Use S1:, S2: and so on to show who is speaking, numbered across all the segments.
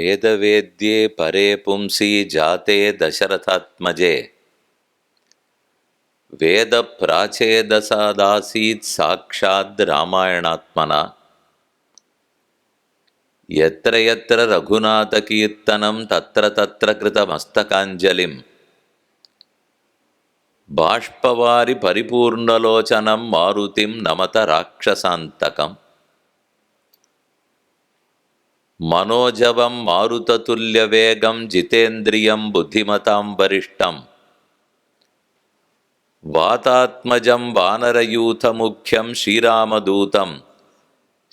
S1: वेदवेद्ये परे पुंसि जाते दशरथात्मजे वेदप्राचेदसादासीत् साक्षाद् रामायणात्मना यत्र यत्र रघुनाथकीर्तनं तत्र तत्र कृतमस्तकाञ्जलिं बाष्पवारि परिपूर्णलोचनं मारुतिं नमत राक्षसान्तकम् मनोजवं मारुततुल्यवेगं जितेन्द्रियं बुद्धिमतां वरिष्ठं वातात्मजं वानरयूथमुख्यं श्रीरामदूतं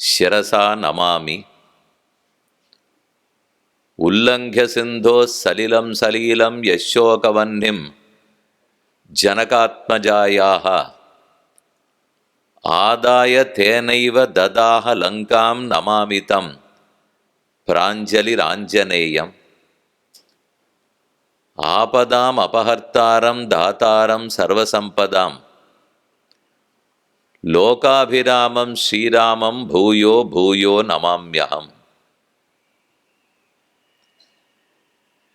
S1: शिरसा नमामि। उल्लङ्घ्य सिन्धोः सलिलं सलीलं यशोकवह्निं जनकात्मजायाः आदाय तेनैव ददाह लङ्कां नमामि तं प्राञ्जलिराञ्जनेयम्। आपदाम् अपहर्तारं दातारं सर्वसम्पदां लोकाभिरामं श्रीरामं भूयो भूयो नमाम्यहम्.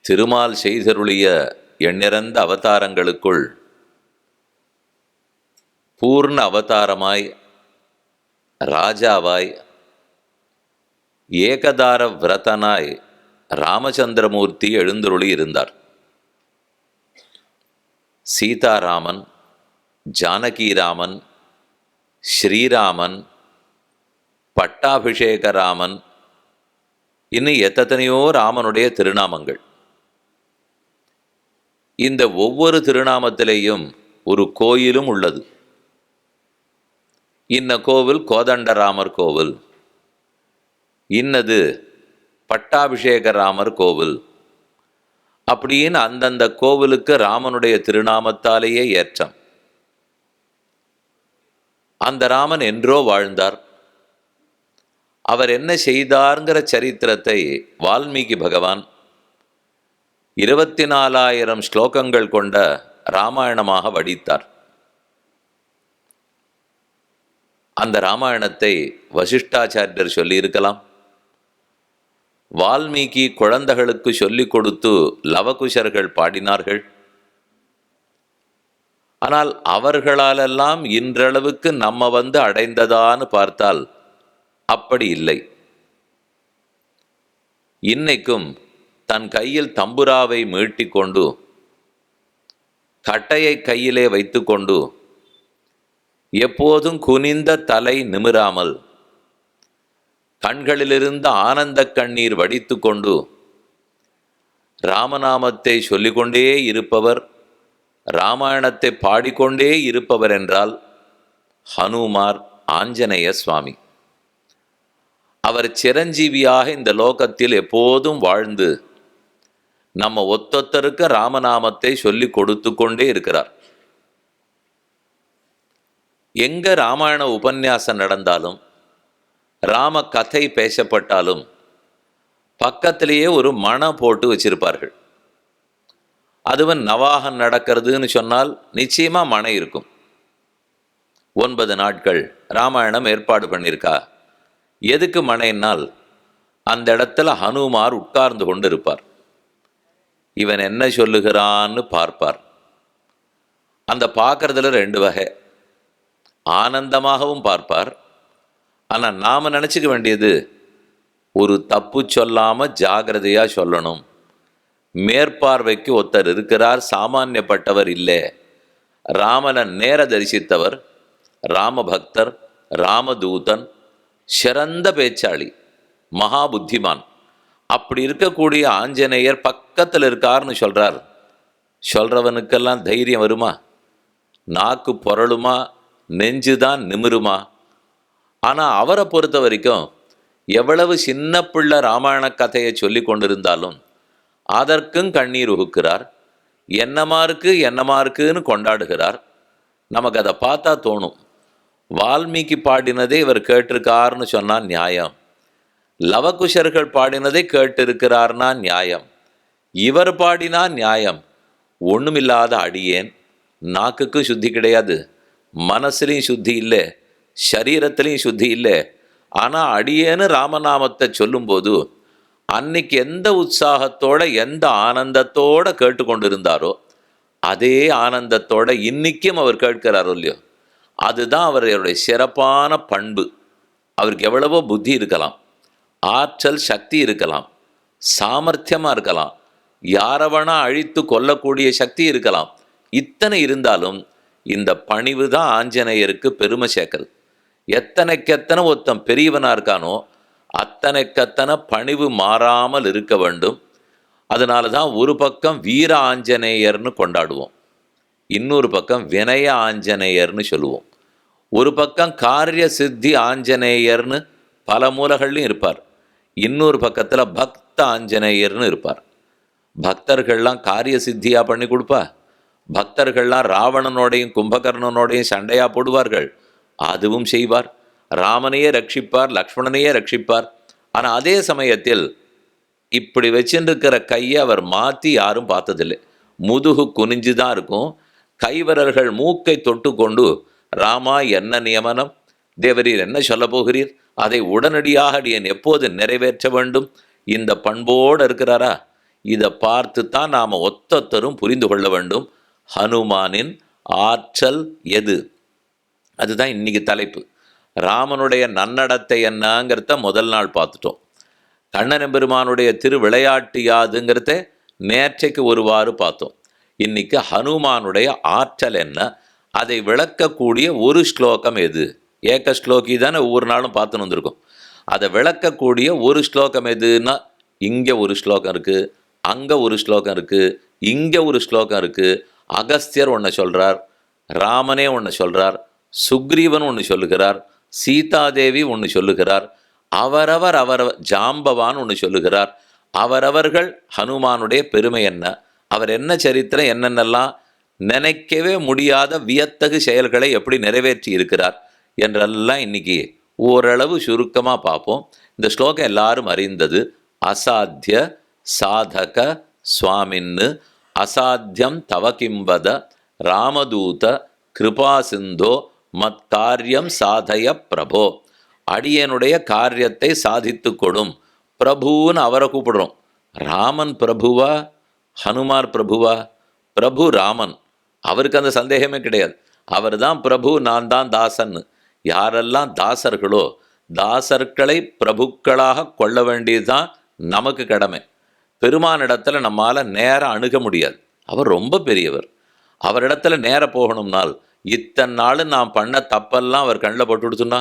S1: திருமால் செய்தருளிய எண்ணிறந்த அவதாரங்களுக்குள் பூர்ண அவதாரமாய் ராஜாவாய் ஏகதார விரதனாய் ராமச்சந்திரமூர்த்தி எழுந்தருளி இருந்தார். சீதாராமன், ஜானகிராமன், ஸ்ரீராமன், பட்டாபிஷேகராமன், இன்னும் எத்தனையோ ராமனுடைய திருநாமங்கள். இந்த ஒவ்வொரு திருநாமத்திலேயும் ஒரு கோயிலும் உள்ளது. இன்ன கோவில் கோதண்டராமர் கோவில், இன்னது பட்டாபிஷேகராமர் கோவில் அப்படின்னு அந்தந்த கோவிலுக்கு ராமனுடைய திருநாமத்தாலேயே ஏற்றம். அந்த ராமன் என்றோ வாழ்ந்தார். அவர் என்ன செய்தார்ங்கிற சரித்திரத்தை வால்மீகி பகவான் 24,000 ஸ்லோகங்கள் கொண்ட ராமாயணமாக வடித்தார். அந்த ராமாயணத்தை வசிஷ்டாச்சாரியர் சொல்லியிருக்கலாம். வால்மீகி குழந்தைகளுக்கு சொல்லிக் கொடுத்து லவகுஷர்கள் பாடினார்கள். ஆனால் அவர்களாலெல்லாம் இன்றளவுக்கு நம்ம அடைந்ததான்னு பார்த்தால் அப்படி இல்லை. இன்னைக்கும் தன் கையில் தம்புராவை மீட்டிக்கொண்டு கட்டையை கையிலே வைத்துக்கொண்டு எப்போதும் குனிந்த தலை நிமிராமல் கண்களிலிருந்த ஆனந்த கண்ணீர் வடித்து கொண்டு ராமநாமத்தை சொல்லிக்கொண்டே இருப்பவர், ராமாயணத்தை பாடிக்கொண்டே இருப்பவர் என்றால் ஹனுமார் ஆஞ்சநேய சுவாமி. அவர் சிரஞ்சீவியாக இந்த லோகத்தில் எப்போதும் வாழ்ந்து நம்ம ஒத்தொத்தருக்கு ராமநாமத்தை சொல்லி கொடுத்து கொண்டே இருக்கிறார். எங்க ராமாயண உபன்யாசம் நடந்தாலும், ராம கதை பேசப்பட்டாலும் பக்கத்திலேயே ஒரு மணை போட்டு வச்சிருப்பார்கள். அதுவும் நவாகம் நடக்கிறதுன்னு சொன்னால் நிச்சயமா மணை இருக்கும். 9 நாட்கள் ராமாயணம் ஏற்பாடு பண்ணியிருக்கா. எதுக்கு மனைனால் அந்த இடத்துல ஹனுமார் உட்கார்ந்து கொண்டு இருப்பார். இவன் என்ன சொல்லுகிறான்னு பார்ப்பார். அந்த பார்க்கறதுல 2 வகை. ஆனந்தமாகவும் பார்ப்பார். ஆனால் நாம் நினச்சிக்க வேண்டியது, ஒரு தப்பு சொல்லாமல் ஜாகிரதையாக சொல்லணும். மேற்பார்வைக்கு ஒருத்தர் இருக்கிறார், சாமானியப்பட்டவர் இல்லை. ராமனை நேர தரிசித்தவர், ராமபக்தர், ராமதூதன், சிறந்த பேச்சாளி, மகா புத்திமான். அப்படி இருக்கக்கூடிய ஆஞ்சநேயர் பக்கத்தில் இருக்காருன்னு சொல்கிறார். சொல்கிறவனுக்கெல்லாம் தைரியம் வருமா? நாக்கு புரளுமா? நெஞ்சுதான் நிமிருமா? ஆனால் அவரை பொறுத்த வரைக்கும் எவ்வளவு சின்ன பிள்ளை ராமாயண கதையை சொல்லி கொண்டிருந்தாலும் அதற்கும் கண்ணீர் உகுக்கிறார். என்னமா இருக்குன்னு கொண்டாடுகிறார். நமக்கு அதை பார்த்தா தோணும், வால்மீகி பாடினதே இவர் கேட்டிருக்காருன்னு சொன்னால் நியாயம். லவகுஷர்கள் பாடினதை கேட்டிருக்கிறார்னா நியாயம். இவர் பாடினா நியாயம். ஒன்றுமில்லாத அடியேன், நாக்குக்கும் சுத்தி கிடையாது, மனசுலையும் சுத்தி இல்லை, சரீரத்திலையும் சுத்தி இல்லை. ஆனால் அடியேன்னு ராமநாமத்தை சொல்லும்போது அன்னைக்கு எந்த உற்சாகத்தோட எந்த ஆனந்தத்தோட கேட்டுக்கொண்டிருந்தாரோ அதே ஆனந்தத்தோட இன்னைக்கும் அவர் கேட்கிறாரோ இல்லையோ, அதுதான் அவருடைய சிறப்பான பண்பு. அவருக்கு எவ்வளவோ புத்தி இருக்கலாம், ஆற்றல் சக்தி இருக்கலாம், சாமர்த்தியமாக இருக்கலாம், யாரவனா அழித்து கொல்லக்கூடிய சக்தி இருக்கலாம். இத்தனை இருந்தாலும் இந்த பணிவு தான் ஆஞ்சநேயருக்கு பெருமை சேர்க்கிறது. எத்தனைக்கெத்தனை ஒருத்தன் பெரியவனாக இருக்கானோ அத்தனைக்கத்தனை பணிவு மாறாமல் இருக்க வேண்டும். அதனால தான் ஒரு பக்கம் வீர ஆஞ்சநேயர்னு கொண்டாடுவோம், இன்னொரு பக்கம் வினய ஆஞ்சநேயர்னு சொல்லுவோம். ஒரு பக்கம் காரிய சித்தி ஆஞ்சநேயர்னு பல மூலைகள்லையும் இருப்பார், இன்னொரு பக்கத்தில் பக்த ஆஞ்சநேயர்னு இருப்பார். பக்தர்கள்லாம் காரிய சித்தியாக பண்ணி கொடுப்பா, பக்தர்கள்லாம் ராவணனோடையும் கும்பகர்ணனோடையும் சண்டையாக போடுவார்கள், அதுவும் செய்வார். ராமனையே ரட்சிப்பார், லக்ஷ்மணனையே ரட்சிப்பார். ஆனால் அதே சமயத்தில் இப்படி வச்சுருக்கிற கையை அவர் மாற்றி யாரும் பார்த்ததில்லை. முதுகு குனிஞ்சு தான் இருக்கும். கைவரர்கள் மூக்கை தொட்டு கொண்டு, ராமா என்ன நியமனம், தேவரீர் என்ன சொல்ல போகிறீர், அதை உடனடியாக என் எப்போது நிறைவேற்ற வேண்டும், இந்த பண்போடு இருக்கிறாரா? இதை பார்த்து தான் நாம் ஒத்தொத்தரும் புரிந்து கொள்ள வேண்டும் ஹனுமானின் ஆற்றல் எது. அதுதான் இன்னைக்கு தலைப்பு. ராமனுடைய நன்னடத்தை என்னங்கிறத முதல் நாள் பார்த்துட்டோம். கண்ணன் பெருமானுடைய திரு விளையாட்டு யாதுங்கிறத நேற்றைக்கு ஒருவாறு பார்த்தோம். இன்னைக்கு ஹனுமானுடைய ஆற்றல் என்ன, அதை விளக்கக்கூடிய ஒரு ஸ்லோகம் எது. ஏக ஸ்லோகி தானே ஒவ்வொரு நாளும் பார்த்துன்னு வந்திருக்கோம். அதை விளக்கக்கூடிய ஒரு ஸ்லோகம் எதுன்னா, இங்கே ஒரு ஸ்லோகம் இருக்குது, அங்கே ஒரு ஸ்லோகம் இருக்குது, இங்கே ஒரு ஸ்லோகம் இருக்குது. அகஸ்தியர் ஒன்று சொல்கிறார், ராமனே ஒன்று சொல்கிறார், சுக்ரீவன் ஒன்று சொல்லுகிறார், சீதாதேவி ஒன்று சொல்லுகிறார், அவரவர் ஜாம்பவான் ஒன்று சொல்லுகிறார். அவரவர்கள் ஹனுமானுடைய பெருமை என்ன, அவர் என்ன சரித்திரம், என்னென்னலாம் நினைக்கவே முடியாத வியத்தகு செயல்களை எப்படி நிறைவேற்றி இருக்கிறார் என்றெல்லாம் இன்னைக்கு ஓரளவு சுருக்கமாக பார்ப்போம். இந்த ஸ்லோகம் எல்லாரும் அறிந்தது. அசாத்திய சாதக சுவாமின்னு அசாத்தியம் தவகிம்பத ராமதூத கிருபா சிந்தோ மத் காரியம் சாதய பிரபோ. அடியனுடைய காரியத்தை சாதித்து கொடும் பிரபுன்னு அவரை கூப்பிடுறோம். ராமன் பிரபுவா ஹனுமார் பிரபுவா? பிரபு ராமன், அவருக்கு அந்த சந்தேகமே கிடையாது. அவர் தான் பிரபு, நான் தான் தாசன்னு. யாரெல்லாம் தாசர்களோ தாசர்களை பிரபுக்களாக கொள்ள வேண்டியதுதான் நமக்கு கடமை. பெருமானிடத்தில் நம்மால் நேரம் அணுக முடியாது, அவர் ரொம்ப பெரியவர். அவரிடத்துல நேரம் போகணும்னால் இத்தனை நாள் நாம் பண்ண தப்பெல்லாம் அவர் கண்ணில் போட்டு கொடுத்துனா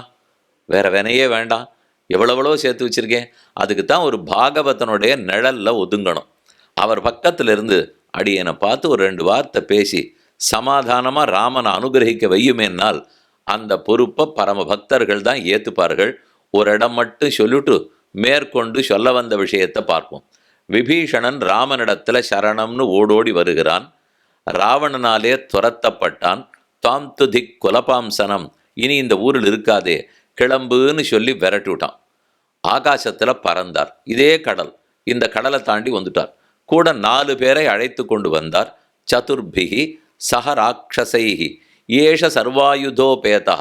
S1: வேற வினையே வேண்டாம். எவ்வளவளோ சேர்த்து வச்சுருக்கேன், அதுக்கு தான் ஒரு பாகவதனுடைய நிழலில் ஒதுங்கணும். அவர் பக்கத்தில் இருந்து அடியனை பார்த்து ஒரு 2 வார்த்தை பேசி சமாதானமாக ராமனை அனுகிரகிக்க வையுமேனால் அந்த பொறுப்பை பரம பக்தர்கள் தான் ஏற்றுப்பார்கள். ஒரு இடம் மட்டும் சொல்லிட்டு மேற்கொண்டு சொல்ல வந்த விஷயத்தை பார்ப்போம். விபீஷணன் ராமனிடத்தில் சரணம்னு ஓடோடி வருகிறான். ராவணனாலே துரத்தப்பட்டான். தாம் துதிக் குலபாம்சனம், இனி இந்த ஊரில் இருக்காதே, கிளம்புன்னு சொல்லி விரட்டி விட்டான். ஆகாசத்தில் பறந்தார். இதே கடல், இந்த கடலை தாண்டி வந்துட்டார். கூட 4 பேரை அழைத்து கொண்டு வந்தார். சதுர்பிகி சஹ ராட்சசைஹி ஏஷ சர்வாயுதோபேதா.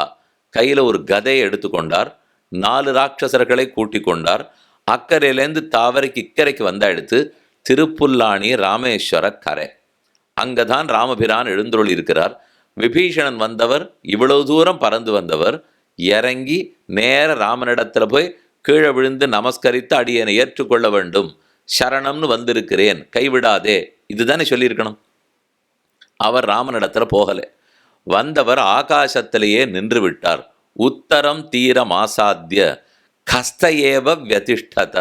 S1: கையில் ஒரு கதையை எடுத்துக்கொண்டார். 4 ராட்சசர்களை கூட்டி கொண்டார். அக்கறையிலேருந்து தாவரைக்கு இக்கரைக்கு வந்தாடுத்து திருப்புல்லாணி ராமேஸ்வர கரை. அங்கே தான் ராமபிரான் எழுந்தருள் இருக்கிறார். விபீஷணன் வந்தவர், இவ்வளவு தூரம் பறந்து வந்தவர், இறங்கி நேர ராமனிடத்தில் போய் கீழே விழுந்து நமஸ்கரித்து அடியனை ஏற்றுக்கொள்ள வேண்டும், சரணம்னு வந்திருக்கிறேன், கைவிடாதே, இதுதானே சொல்லியிருக்கணும். அவர் ராமனிடத்தில் போகலை. வந்தவர் ஆகாசத்திலேயே நின்று விட்டார். உத்தரம் தீரம் ஆசாத்திய கஸ்தஏவ வியதிஷ்டத.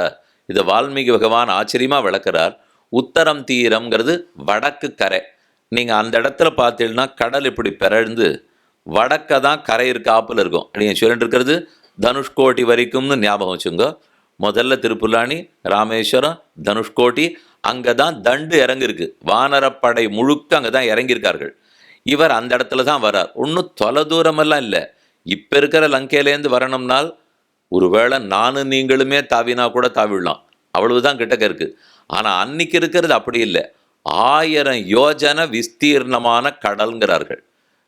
S1: இது வால்மீகி பகவான் ஆச்சரியமாக விளக்குறார். உத்தரம் தீரம்ங்கிறது வடக்கு கரை. நீங்கள் அந்த இடத்துல பார்த்தீங்கன்னா கடல் இப்படி பிறழ்ந்து வடக்க தான் கரை இருக்காப்பில் இருக்கும். நீங்கள் சொல்லிட்டு இருக்கிறது தனுஷ்கோடி வரைக்கும்னு ஞாபகம் வச்சுங்க. முதல்ல திருப்புல்லாணி, ராமேஸ்வரம், தனுஷ்கோடி, அங்கே தான் தண்டு இறங்கிருக்கு. வானரப்படை முழுக்க அங்கே தான் இறங்கியிருக்கார்கள். இவர் அந்த இடத்துல தான் வரார். ஒன்றும் தொலை தூரமெல்லாம் இல்லை. இப்போ இருக்கிற லங்கையிலேருந்து வரணும்னால் ஒருவேளை நானும் நீங்களுமே தாவினா கூட தாவிடலாம், அவ்வளவுதான் கிட்டக்க இருக்குது. ஆனால் அன்னைக்கு இருக்கிறது அப்படி இல்லை. 1000 யோஜனை விஸ்தீர்ணமான கடல்கிறார்கள்.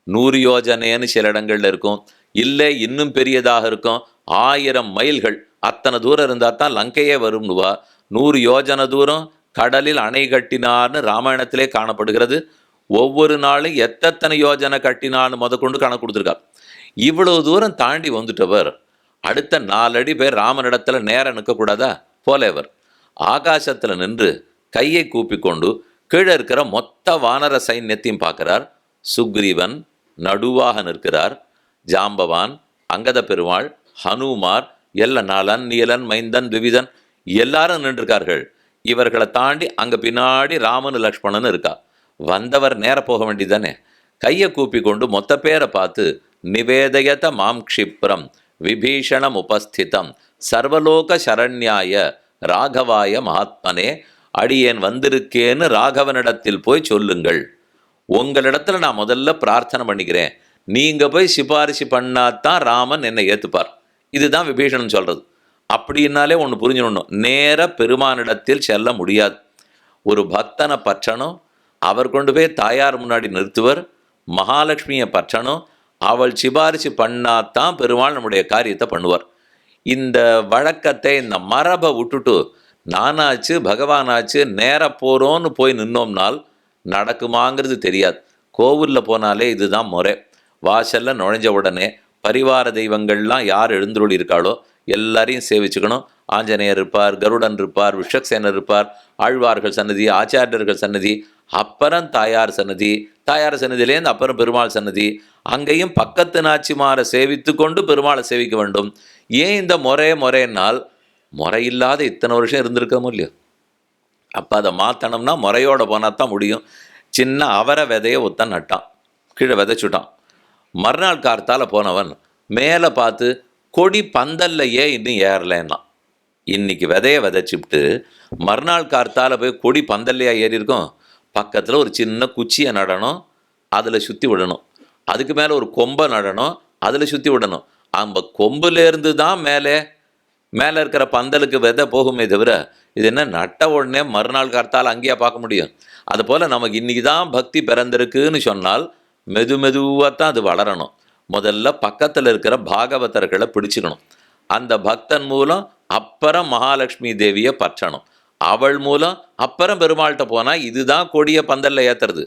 S1: 100 யோஜனைன்னு சில இடங்கள்ல இருக்கும், இல்லை இன்னும் பெரியதாக இருக்கும். 1000 மைல்கள், அத்தனை தூரம் இருந்தால் தான் லங்கையே வரும்னுவா. 100 யோஜன தூரம் கடலில் அணை கட்டினார்னு ராமாயணத்திலே காணப்படுகிறது. ஒவ்வொரு நாளும் எத்தனை யோஜனை கட்டினான்னு கொண்டு கணக்கு கொடுத்துருக்கார். இவ்வளவு தூரம் தாண்டி வந்துட்டவர் அடுத்த 4 அடி பேர் ராமனிடத்துல நேரம் நிற்கக்கூடாதா? போலேவர் ஆகாசத்தில் நின்று கையை கூப்பிக்கொண்டு கீழே இருக்கிற மொத்த வானர சைன்யத்தையும் பார்க்கிறார். சுக்ரீவன் நடுவாக நிற்கிறார். ஜாம்பவான், அங்கத பெருமாள், ஹனுமார், நலன், நீலன், மைந்தன், விவிதன் எல்லாரும் நின்றுருக்கார்கள். இவர்களை தாண்டி அங்க பின்னாடி ராமனு லக்ஷ்மணன் இருக்கா. வந்தவர் நேர போக வேண்டியதானே. கையை கூப்பி கொண்டு மொத்த பேரை பார்த்து நிவேதயத மாம் க்ஷிப்ரம் விபீஷணம் உபஸ்திதம் சர்வலோக சரண்யாய ராகவாய மகாத்மனே, அடியேன் வந்திருக்கேன்னு ராகவனிடத்தில் போய் சொல்லுங்கள். உங்களிடத்துல நான் முதல்ல பிரார்த்தனை பண்ணிக்கிறேன், நீங்க போய் சிபாரிசு பண்ணாதான் ராமன் என்னை ஏத்துப்பார். இதுதான் விபீஷணன் சொல்றது. அப்படின்னாலே ஒன்று புரிஞ்சுடணும், நேர பெருமானிடத்தில் செல்ல முடியாது. ஒரு பக்தனை பற்றணும், அவர் கொண்டு போய் தாயார் முன்னாடி நிறுத்துவர். மகாலட்சுமியை பற்றணும், அவள் சிபாரிசு பண்ணாதான் பெருமாள் நம்முடைய காரியத்தை பண்ணுவார். இந்த வழக்கத்தை, இந்த மரபை விட்டுட்டு நானாச்சு பகவானாச்சு நேர போகிறோன்னு போய் நின்னோம்னால் நடக்குமாங்கிறது தெரியாது. கோவிலில் போனாலே இதுதான் முறை. வாசலில் நுழைஞ்ச உடனே பரிவார தெய்வங்கள்லாம் யார் எழுந்துருள் இருக்காளோ எல்லாரையும் சேவிச்சுக்கணும். ஆஞ்சநேயர் இருப்பார், கருடன் இருப்பார், விஷக்சேனர் இருப்பார், ஆழ்வார்கள் சன்னதி, ஆச்சாரியர்கள் சன்னதி, அப்புறம் தாயார் சன்னதி, தாயார் சன்னதியிலேருந்து அப்புறம் பெருமாள் சன்னதி. அங்கேயும் பக்கத்து நாச்சிமாரை சேவித்து கொண்டு பெருமாளை சேவிக்க வேண்டும். ஏன் இந்த முறைன்னால் முறையில்லாத இத்தனை வருஷம் இருந்திருக்கமோ இல்லையோ. அப்போ அதை மாற்றணும்னா முறையோடு போனால் தான் முடியும். சின்ன அவரை விதையை ஒத்தன் நட்டான், கீழே விதைச்சுட்டான். மறுநாள் கார்த்தால் போனவன் மேலே பார்த்து கொடி பந்தல்லையே இன்னும் ஏறலைன்னா, இன்னைக்கு விதையை விதைச்சிவிட்டு மறுநாள் கார்த்தால் போய் கொடி பந்தல்லையா ஏறி இருக்கும். பக்கத்தில் ஒரு சின்ன குச்சியை நடணும், அதில் சுற்றி விடணும். அதுக்கு மேலே ஒரு கொம்பை நடணும், அதில் சுற்றி விடணும். அந்த கொம்புலேருந்து தான் மேலே இருக்கிற பந்தலுக்கு விதை போகுமே தவிர இது என்ன நட்ட உடனே மறுநாள் கார்த்தால் அங்கேயா பார்க்க முடியும்? அதுபோல் நமக்கு இன்றைக்கி தான் பக்தி பிறந்திருக்குன்னு சொன்னால் மெதுவாக தான் அது வளரணும். முதல்ல பக்கத்தில் இருக்கிற பாகவதர்களை பிடிச்சிக்கணும். அந்த பக்தன் மூலம் அப்புறம் மகாலட்சுமி தேவியை பற்றணும். அவள் மூலம் அப்புறம் பெருமாள்கிட்ட போனால் இதுதான் கொடிய பந்தலில் ஏற்றுறது.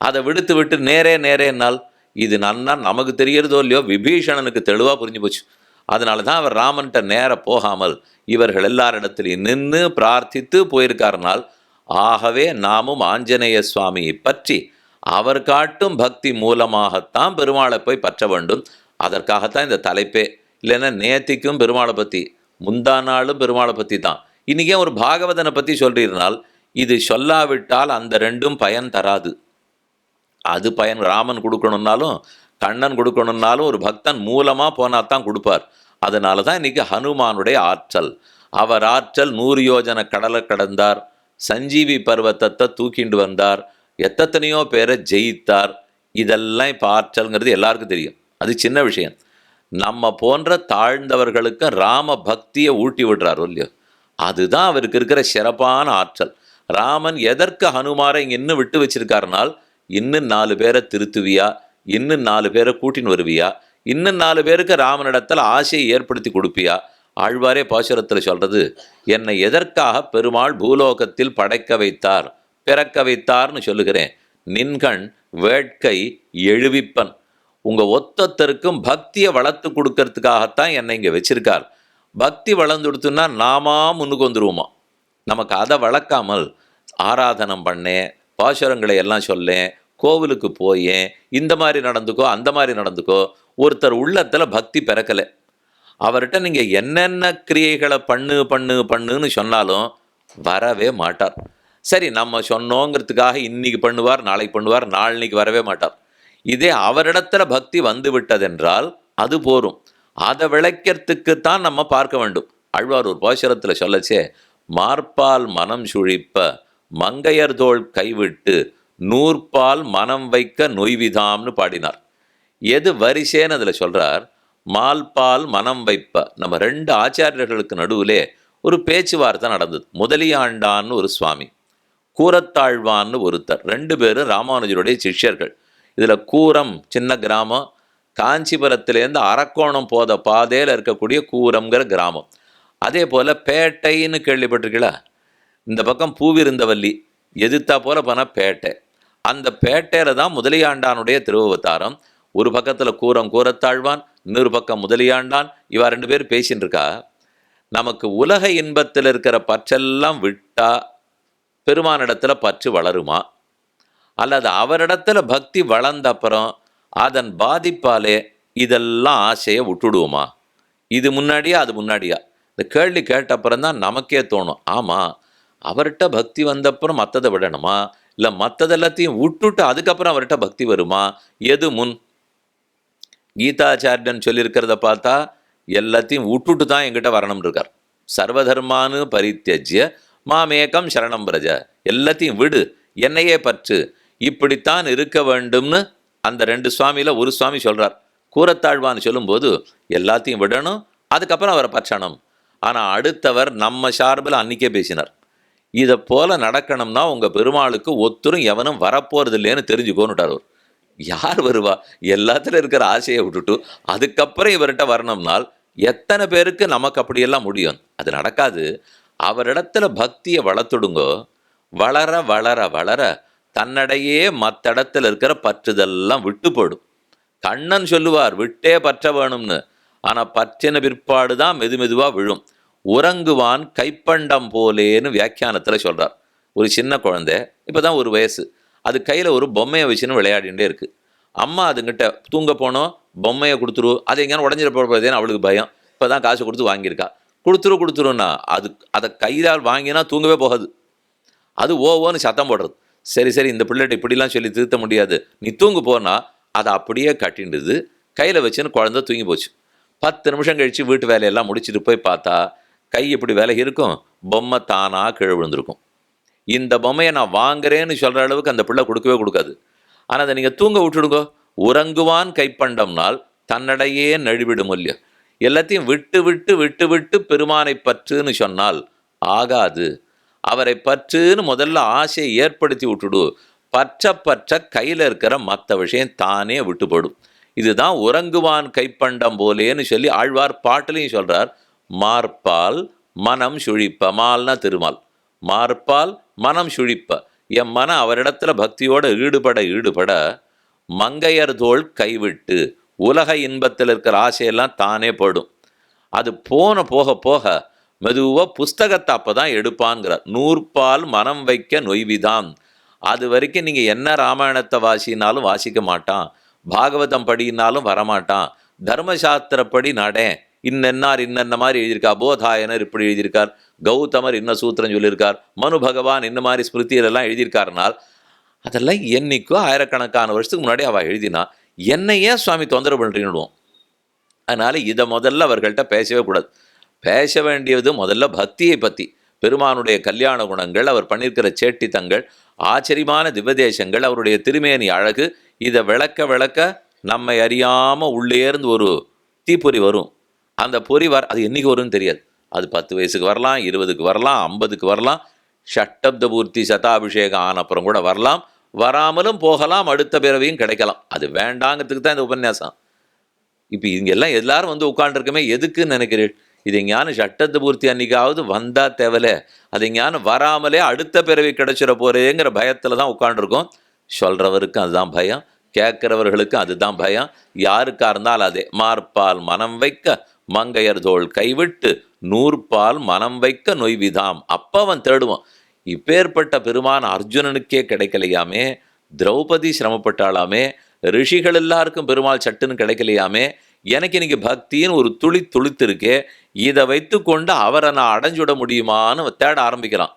S1: அதை விட்டு நேரேன்னால் இது நன்னா நமக்கு தெரியறதோ இல்லையோ, விபீஷணனுக்கு தெளிவாக புரிஞ்சு போச்சு. அதனால தான் அவர் ராமன்கிட்ட நேர போகாமல் இவர்கள் எல்லாரிடத்திலையும் நின்று பிரார்த்தித்து போயிருக்காருனால், ஆகவே நாமும் ஆஞ்சநேய சுவாமியை பற்றி அவர் காட்டும் பக்தி மூலமாகத்தான் பெருமாளை போய் பற்ற வேண்டும். அதற்காகத்தான் இந்த தலைப்பே. இல்லைன்னா நேத்திக்கும் பெருமாளை பற்றி, முந்தா நாளும் பெருமாளை பற்றி தான். இன்றைக்கே ஒரு பாகவதனை பற்றி சொல்றீர்னால் இது சொல்லாவிட்டால் அந்த ரெண்டும் பயன் தராது. அது பயன் ராமன் கொடுக்கணுன்னாலும் கண்ணன் கொடுக்கணுன்னாலும் ஒரு பக்தன் மூலமாக போனால் தான் கொடுப்பார். அதனால தான் இன்றைக்கி ஹனுமானுடைய ஆற்றல். அவர் ஆற்றல் 100 யோஜனை கடலை கடந்தார், சஞ்சீவி பர்வத்தத்தை தூக்கிண்டு வந்தார், எத்தனையோ பேரை ஜெயித்தார். இதெல்லாம் இப்போ ஆற்றல்ங்கிறது எல்லாருக்கும் தெரியும், அது சின்ன விஷயம். நம்ம போன்ற தாழ்ந்தவர்களுக்கு ராம பக்தியை ஊட்டி விடுறாரோ இல்லையோ, அதுதான் அவருக்கு இருக்கிற சிறப்பான ஆற்றல். ராமன் எதற்கு ஹனுமாரை இங்கே இன்னும் விட்டு வச்சிருக்காருனால், இன்னும் 4 பேரை திருத்துவியா, இன்னும் 4 பேரை கூட்டின்னு வருவியா, இன்னும் 4 பேருக்கு ராமனிடத்தில் ஆசையை ஏற்படுத்தி கொடுப்பியா. ஆழ்வாரே பாசுரத்தில் சொல்றது, என்னை எதற்காக பெருமாள் பூலோகத்தில் படைக்க வைத்தார் பிறக்க வைத்தார்னு சொல்லுகிறேன். நின்கண் வேட்கை எழுவிப்பன். உங்கள் ஒத்தொத்தருக்கும் பக்தியை வளர்த்து கொடுக்கறதுக்காகத்தான் என்னை இங்கே வச்சிருக்கார். பக்தி வளர்ந்து கொடுத்துன்னா நாமா முன்னுக்கு வந்துருவோமா. நமக்கு அதை வளர்க்காமல் ஆராதனம் பண்ணேன், பாசுரங்களை எல்லாம் சொல்லேன், கோவிலுக்கு போயேன், இந்த மாதிரி நடந்துக்கோ அந்த மாதிரி நடந்துக்கோ, ஒருத்தர் உள்ளத்தில் பக்தி பிறக்கலை. அவர்கிட்ட நீங்கள் என்னென்ன கிரியைகளை பண்ணுன்னு சொன்னாலும் வரவே மாட்டார். சரி, நம்ம சொன்னோங்கிறதுக்காக இன்னைக்கு பண்ணுவார், நாளைக்கு பண்ணுவார், நாளைக்கு வரவே மாட்டார். இதே அவரிடத்துல பக்தி வந்து விட்டதென்றால் அது போரும். அதை விளைக்கிறதுக்குத்தான் நம்ம பார்க்க வேண்டும். ஆழ்வார் ஒரு பாசுரத்தில் சொல்லச்சே, மார்பால் மனம் சுழிப்ப மங்கையர் தோள் கைவிட்டு நூற்பால் மனம் வைக்க நொய்விதாம்னு பாடினார். எது வரிசேன்னு அதில் சொல்கிறார், மால்பால் மனம் வைப்ப. நம்ம 2 ஆச்சாரியர்களுக்கு நடுவிலே ஒரு பேச்சுவார்த்தை நடந்தது. முதலியாண்டான்னு ஒரு சுவாமி, கூரத்தாழ்வான்னு ஒருத்தர். 2 பேரும் ராமானுஜருடைய சிஷ்யர்கள். இதில் கூரம் சின்ன கிராமம், காஞ்சிபுரத்திலேருந்து அரக்கோணம் போத பாதையில் இருக்கக்கூடிய கூரம்ங்கிற கிராமம். அதே போல் பேட்டைன்னு கேள்விப்பட்டிருக்கீங்களா? இந்த பக்கம் பூவிருந்தவல்லி, எதிர்த்தா போல போனால் பேட்டை. அந்த பேட்டையில தான் முதலியாண்டானுடைய திருவவதாரம். ஒரு பக்கத்தில் கூரத்தாழ்வான், இன்னொரு பக்கம் முதலியாண்டான். இவா 2 பேர் பேசின்னு இருக்கா. நமக்கு உலக இன்பத்தில் இருக்கிற பற்றெல்லாம் விட்டா பெருமானிடத்துல பற்று வளருமா, அல்லது அவரிடத்துல பக்தி வளர்ந்த அப்புறம் அதன் பாதிப்பாலே இதெல்லாம் ஆசையை விட்டுடுவோமா? இது முன்னாடியா அது முன்னாடியா? இந்த கேள்வி கேட்ட அப்புறம் தான் நமக்கே தோணும், ஆமாம் அவர்கிட்ட பக்தி வந்தப்புறம் மற்றதை விடணுமா, இல்லை மற்றது எல்லாத்தையும் விட்டுட்டு அதுக்கப்புறம் அவர்கிட்ட பக்தி வருமா? எது முன்? கீதாச்சாரியன் சொல்லியிருக்கிறத பார்த்தா எல்லாத்தையும் விட்டுட்டு தான் எங்கிட்ட வரணும் இருக்கார். சர்வதர்மானு பரித்தியஜ்ய மாமேகம் சரணம் பிரஜ, எல்லாத்தையும் விடு, என்னையே பற்று, இப்படித்தான் இருக்க வேண்டும்னு அந்த 2 சுவாமியில் ஒரு சுவாமி சொல்கிறார். கூரத்தாழ்வான்னு சொல்லும்போது எல்லாத்தையும் விடணும், அதுக்கப்புறம் அவரை பற்றணும். ஆனால் அடுத்தவர் நம்ம சார்பில் அன்றைக்கே பேசினார், இதை போல நடக்கணும்னா உங்கள் பெருமாளுக்கு ஒத்துரும் எவனும் வரப்போறது இல்லைன்னு தெரிஞ்சுக்கோன்னுட்டார். அவர் யார் வருவா? எல்லாத்துல இருக்கிற ஆசையை விட்டுட்டு அதுக்கப்புறம் இவர்கிட்ட வரணும்னால் எத்தனை பேருக்கு நமக்கு அப்படியெல்லாம் முடியும்? அது நடக்காது. அவரிடத்துல பக்தியை வளர்த்துடுங்கோ. வளர வளர வளர தன்னடையே மற்ற இடத்துல இருக்கிற பற்றுதெல்லாம் விட்டு போடும். கண்ணன் சொல்லுவார் விட்டே பற்ற வேணும்னு. ஆனால் பற்றின பிற்பாடு தான் மெதுவாக விழும். உறங்குவான் கைப்பண்டம் போலேன்னு வியாக்கியானத்தில் சொல்கிறார். ஒரு சின்ன குழந்தை, இப்போ தான் 1 வயசு, அது கையில் ஒரு பொம்மையை வச்சுன்னு விளையாடிகிட்டே இருக்குது. அம்மா அதுங்கிட்ட தூங்க போனோம், பொம்மையை கொடுத்துரு, அது எங்கேயான உடஞ்சிட போகிறதேன்னு அவளுக்கு பயம். இப்போ தான் காசு கொடுத்து வாங்கியிருக்கா. கொடுத்துருன்னா அதை கையால் வாங்கினா தூங்கவே போகாது. அது ஓன்னு சத்தம் போடுறது. சரி இந்த பிள்ளைகிட்ட இப்படிலாம் சொல்லி திருத்த முடியாது, நீ தூங்கு போனால் அதை அப்படியே கட்டிண்டுது. கையில் வச்சுன்னு குழந்தை தூங்கி போச்சு. 10 நிமிஷம் கழித்து வீட்டு வேலையெல்லாம் முடிச்சுட்டு போய் பார்த்தா கை இப்படி விலகி இருக்கும், பொம்மை தானாக கீழே விழுந்திருக்கும். இந்த பொம்மையை நான் வாங்குறேன்னு சொல்கிற அளவுக்கு அந்த பிள்ளை கொடுக்கவே கொடுக்காது. ஆனால் அதை நீங்கள் தூங்க விட்டுடுங்கோ. உறங்குவான் கைப்பண்டம்னால் தன்னடையே நழுவிடும் இல்லையோ. எல்லாத்தையும் விட்டு விட்டு விட்டு விட்டு பெருமானை பற்றுன்னு சொன்னால் ஆகாது. அவரை பற்றுன்னு முதல்ல ஆசையை ஏற்படுத்தி விட்டுடு. பற்ற கையில் இருக்கிற மற்ற விஷயம் தானே விட்டுப்படும். இதுதான் உறங்குவான் கைப்பண்டம் போலேன்னு சொல்லி ஆழ்வார் பாட்டிலையும் சொல்கிறார். மார்பால் மனம் சுழிப்ப, மால்னா திருமால், மார்பால் மனம் சுழிப்ப, என் மனம் அவரிடத்துல பக்தியோட ஈடுபட மங்கையர் தோள் கைவிட்டு உலக இன்பத்தில் இருக்கிற ஆசையெல்லாம் தானே படும். அது போக போக மெதுவாக புஸ்தகத்தை அப்போ தான் எடுப்பான்கிறார். 100 மனம் வைக்க நொய்விதான். அது வரைக்கும் நீங்கள் என்ன ராமாயணத்தை வாசினாலும் வாசிக்க மாட்டான், பாகவதம் படினாலும் வரமாட்டான். தர்மசாஸ்திரப்படி நடேன், இன்னென்னார் இன்னென்ன மாதிரி எழுதியிருக்கா, போதாயனர் இப்படி எழுதியிருக்கார், கௌதமர் இன்ன சூத்திரம் சொல்லியிருக்கார், மனு பகவான் இந்த மாதிரி ஸ்மிருதியிலெல்லாம் எழுதியிருக்காருனால் அதெல்லாம் என்னைக்கோ ஆயிரக்கணக்கான வருஷத்துக்கு முன்னாடி அவள் எழுதினா என்னை ஏன் சுவாமி தொந்தரவு பண்ணுறீன்னுடுவோம். அதனால் இதை முதல்ல அவர்கள்ட்ட பேசவே கூடாது. பேச வேண்டியது முதல்ல பக்தியை பற்றி, பெருமானுடைய கல்யாண குணங்கள், அவர் பண்ணியிருக்கிற சேட்டித்தங்கள், ஆச்சரியமான திவ்யதேசங்கள், அவருடைய திருமேனி அழகு. இதை விளக்க நம்மை அறியாமல் உள்ளேருந்து ஒரு தீப்பொறி வரும். அந்த பொறி அது என்றைக்கு வரும்னு தெரியாது. அது 10 வயசுக்கு வரலாம், 20க்கு வரலாம், 50க்கு வரலாம், ஷட்டப்த பூர்த்தி சதாபிஷேகம் ஆனப்புறம் கூட வரலாம், வராமலும் போகலாம், அடுத்த பிறவையும் கிடைக்கலாம். அது வேண்டாங்கிறதுக்கு தான் இந்த உபன்யாசம். இப்போ இங்கெல்லாம் எல்லாரும் வந்து உட்காண்டிருக்கமே எதுக்குன்னு நினைக்கிறேன்? இது எங்கேயான சட்டத்து பூர்த்தி அன்னைக்காவது வந்தால் தேவலை, அது எங்கேயான வராமலே அடுத்த பிறவி கிடைச்சிட போகிறேங்கிற பயத்தில் தான் உட்காண்டிருக்கோம். சொல்கிறவருக்கும் அதுதான் பயம், கேட்குறவர்களுக்கும் அதுதான் பயம். யாருக்காக இருந்தாலும் அதே. மார்பால் மனம் வைக்க மங்கையர் தோள் கைவிட்டு 100 மனம் வைக்க நொய்விதாம். அப்போ அவன் தேடுவான். இப்பேற்பட்ட பெருமான் அர்ஜுனனுக்கே கிடைக்கலையாமே, திரௌபதி சிரமப்பட்டாலாமே, ரிஷிகள் எல்லாருக்கும் பெருமாள் சட்டுன்னு கிடைக்கலையாமே, எனக்கு இன்னைக்கு பக்தின்னு ஒரு துளித்திருக்கே, இதை வைத்து கொண்டு அவரை நான் அடைஞ்சுட முடியுமான்னு தேட ஆரம்பிக்கிறான்.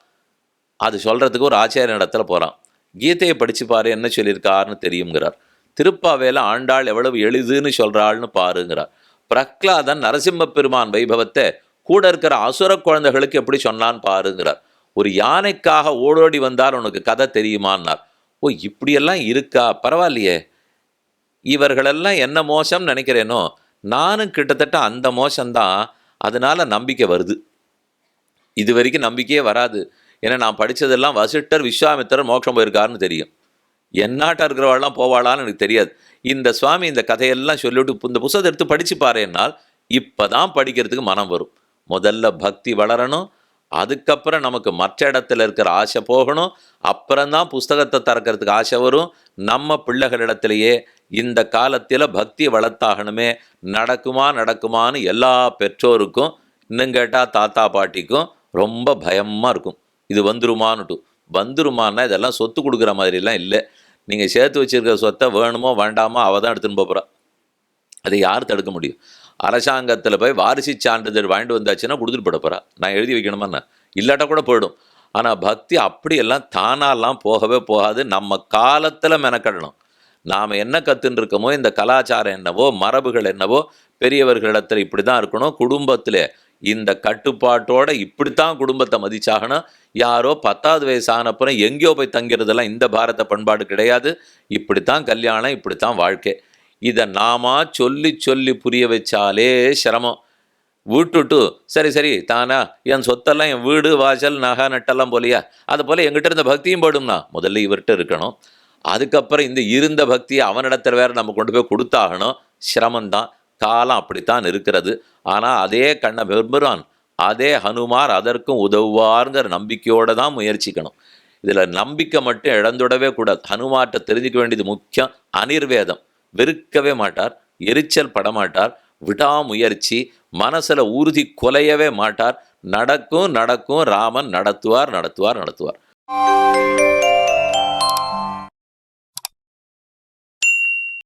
S1: அது சொல்கிறதுக்கு ஒரு ஆச்சாரிய இடத்துல போகிறான். கீதையை படித்து பாரு என்ன சொல்லியிருக்காருன்னு தெரியுங்கிறார். திருப்பாவேல ஆண்டாள் எவ்வளவு எளிதுன்னு சொல்கிறாள்னு பாருங்கிறார். பிரஹ்லாதன் நரசிம்ம பெருமான் வைபவத்தை கூட இருக்கிற அசுர குழந்தைகளுக்கு எப்படி சொன்னான்னு பாருங்கிறார். ஒரு யானைக்காக ஓடோடி வந்தால் உனக்கு கதை தெரியுமான்னார். ஓ இப்படியெல்லாம் இருக்கா, பரவாயில்லையே, இவர்களெல்லாம் என்ன மோசம்னு நினைக்கிறேனோ நானும் கிட்டத்தட்ட அந்த மோசம்தான். அதனால நம்பிக்கை வருது. இது வரைக்கும் நம்பிக்கையே வராது. ஏன்னா நான் படித்ததெல்லாம் வசிட்டர் விஸ்வாமித்திரர் மோட்சம் போயிருக்காருன்னு தெரியும். என்னாட்டா இருக்கிறவாள்லாம் போவாளான்னு எனக்கு தெரியாது. இந்த சுவாமி இந்த கதையெல்லாம் சொல்லிவிட்டு இந்த புத்தகத்தை எடுத்து படித்து பாருன்னால் இப்போ தான் படிக்கிறதுக்கு மனம் வரும். முதல்ல பக்தி வளரணும், அதுக்கப்புறம் நமக்கு மற்ற இடத்துல இருக்கிற ஆசை போகணும். அப்புறம்தான் புஸ்தகத்தை திறக்கிறதுக்கு ஆசை வரும். நம்ம பிள்ளைகளிடத்திலேயே இந்த காலத்தில் பக்தியை வளர்த்தாகணுமே, நடக்குமா நடக்குமான்னு எல்லா பெற்றோருக்கும், இன்னும் கேட்டால் தாத்தா பாட்டிக்கும் ரொம்ப பயமாக இருக்கும். இது வந்துருமான்னுட்டு. வந்துருமான்னா இதெல்லாம் சொத்து கொடுக்குற மாதிரிலாம் இல்லை. நீங்கள் சேர்த்து வச்சுருக்கிற சொத்தை வேணுமோ வேண்டாமோ அவள் தான் எடுத்துன்னு போகிறா. அதை யார் தடுக்க முடியும்? அரசாங்கத்தில் போய் வாரிசு சான்றிதழ் வாங்கிட்டு வந்தாச்சுன்னா கொடுத்துட்டு போட போகிறா. நான் எழுதி வைக்கணுமாண்ணா? இல்லாட்டா கூட போயிடும். ஆனால் பக்தி அப்படியெல்லாம் தானாலாம் போகவே போகாது. நம்ம காலத்தில் மெனக்கடணும். நாம் என்ன கற்றுன்னு இருக்கோமோ, இந்த கலாச்சாரம் என்னவோ, மரபுகள் என்னவோ, பெரியவர்களிடத்தில் இப்படி தான் இருக்கணும். குடும்பத்தில் இந்த கட்டுப்பாட்டோடு இப்படித்தான் குடும்பத்தை மதிச்சாகணும். யாரோ 10வது வயசு ஆனப்புறம் எங்கேயோ போய் தங்கிறதெல்லாம் இந்த பாரத பண்பாடு கிடையாது. இப்படித்தான் கல்யாணம், இப்படித்தான் வாழ்க்கை. இதை நாம சொல்லி சொல்லி புரிய வச்சாலே சிரமம். விட்டுட்டு சரி சரி தானா என் சொத்தெல்லாம் என் வீடு வாசல் நகை நட்டெல்லாம் போலியா, அது போல் எங்கிட்ட இருந்த பக்தியும் போயிடும்னா முதல்ல இவர்கிட்ட இருக்கணும். அதுக்கப்புறம் இந்த இருந்த பக்தியை அவனிடத்தில் வேற நம்ம கொண்டு போய் கொடுத்தாகணும். சிரமந்தான். காலம் அப்படித்தான் இருக்கிறது. ஆனால் அதே கண்ண பெருமான், அதே ஹனுமார் அதற்கும் உதவுவாருங்கிற நம்பிக்கையோடு தான் முயற்சிக்கணும். இதில் நம்பிக்கை மட்டும் இழந்துடவே கூடாது. ஹனுமார்ட்ட தெரிஞ்சுக்க வேண்டியது முக்கியம். அனிர்வேதம். வெறுக்கவே மாட்டார், எரிச்சல் படமாட்டார், விடாமுயற்சி, மனசில் உறுதி கொலையவே மாட்டார். நடக்கும் நடக்கும், ராமன் நடத்துவார் நடத்துவார் நடத்துவார்.